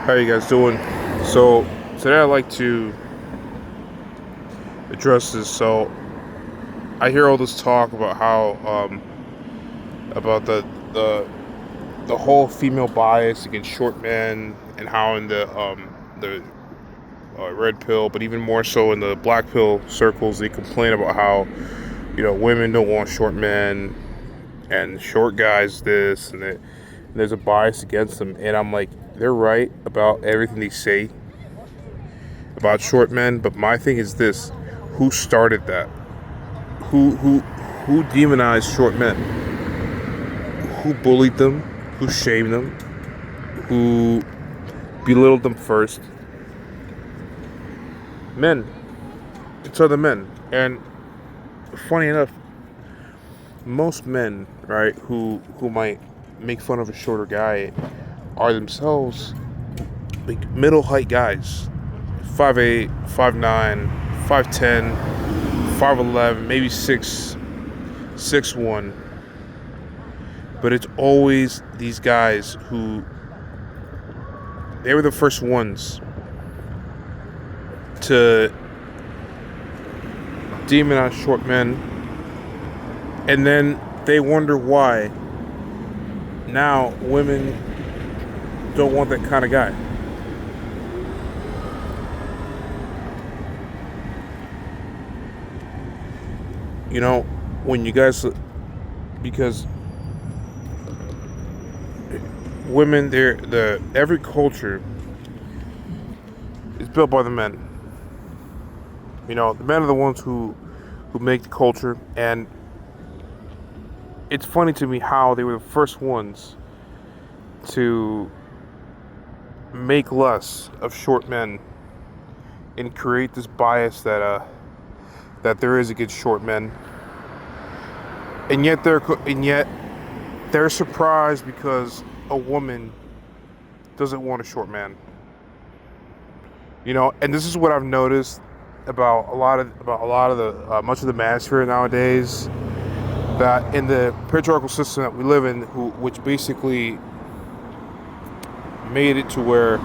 How you guys doing? So today I'd like to address this. So I hear all this talk about how about the the whole female bias against short men, and how in the red pill, but even more so in the black pill circles, they complain about how women don't want short men and short guys this and that. And there's a bias against them, and I'm like, they're right about everything they say about short men, but my thing is this: who started that? Who demonized short men? Who bullied them? Who shamed them? Who belittled them first? Men. It's other men. And funny enough, most men, right, who might make fun of a shorter guy are themselves like middle height guys. 5'8", 5'9", 5'10", 5'11", maybe 6'1". But it's always these guys who they were the first ones to demonize short men, and then they wonder why now women don't want that kind of guy. When you guys, because women, every culture is built by the men. The men are the ones who make the culture, and it's funny to me how they were the first ones to make less of short men and create this bias that there is against short men, and yet they're surprised because a woman doesn't want a short man. And this is what I've noticed about a lot of the much of the manosphere nowadays, that in the patriarchal system that we live in, which basically made it to where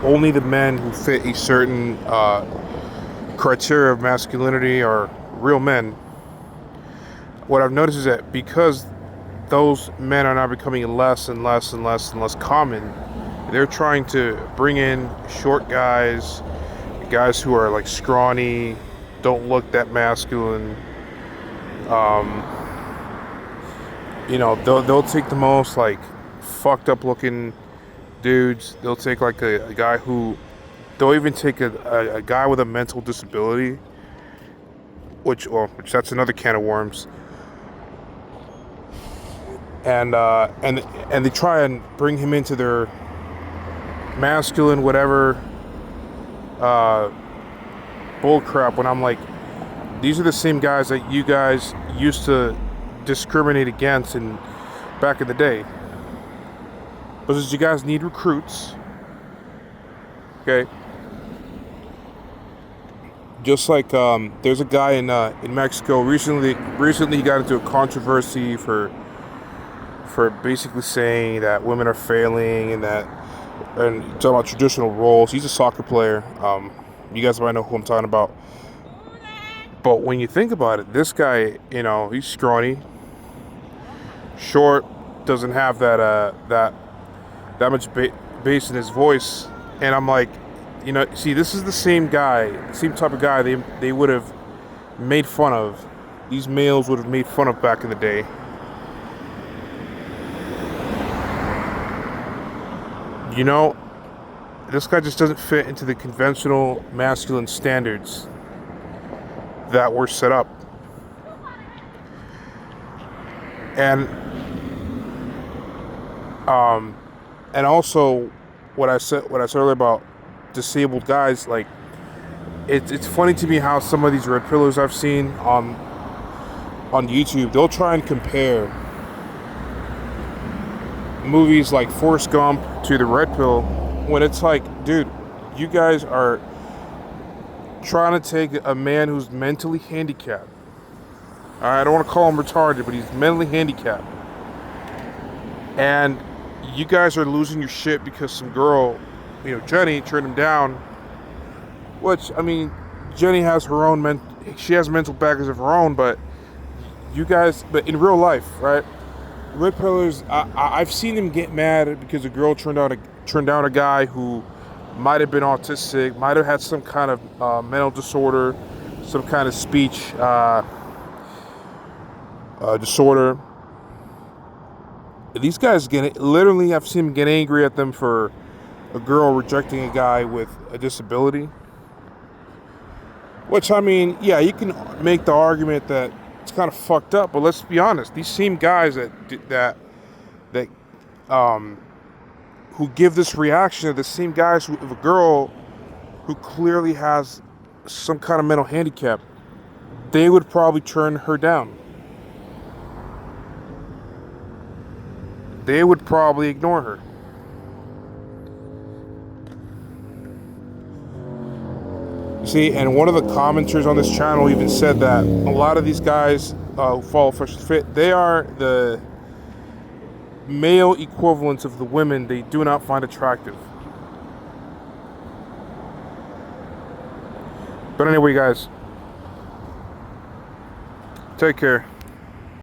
only the men who fit a certain criteria of masculinity are real men. What I've noticed is that because those men are now becoming less and less and less and less common, they're trying to bring in short guys who are like scrawny, don't look that masculine. They'll take the most like fucked up looking dudes. They'll take like a guy who, they'll even take a guy with a mental disability, which that's another can of worms. And they try and bring him into their masculine whatever bull crap, when I'm like, these are the same guys that you guys used to discriminate against in back in the day. Because you guys need recruits. Okay. Just like there's a guy in Mexico recently he got into a controversy for basically saying that women are failing, and talking about traditional roles. He's a soccer player. You guys might know who I'm talking about. But when you think about it, this guy, he's scrawny, short, doesn't have that much bass in his voice, and I'm like, see, this is the same type of guy they would have made fun of. These males would have made fun of back in the day. This guy just doesn't fit into the conventional masculine standards that were set up. And also what I said earlier about disabled guys, like it's funny to me how some of these red pillars I've seen on YouTube, they'll try and compare movies like Forrest Gump to the red pill, when it's like, dude, you guys are trying to take a man who's mentally handicapped. I don't want to call him retarded, but he's mentally handicapped, and you guys are losing your shit because some girl Jenny turned him down. Which, I mean, Jenny has her own she has mental baggage of her own, but but in real life, right? Red pillars, I've seen them get mad because a girl turned down a guy who might have been autistic, might have had some kind of mental disorder, some kind of speech disorder. These guys literally, I've seen them get angry at them for a girl rejecting a guy with a disability. Which, I mean, yeah, you can make the argument that it's kind of fucked up, but let's be honest. These same guys that who give this reaction are the same guys of a girl who clearly has some kind of mental handicap. They would probably turn her down. They would probably ignore her. See, and one of the commenters on this channel even said that a lot of these guys who follow Fresh Fit, they are the male equivalents of the women they do not find attractive. But anyway, guys, take care.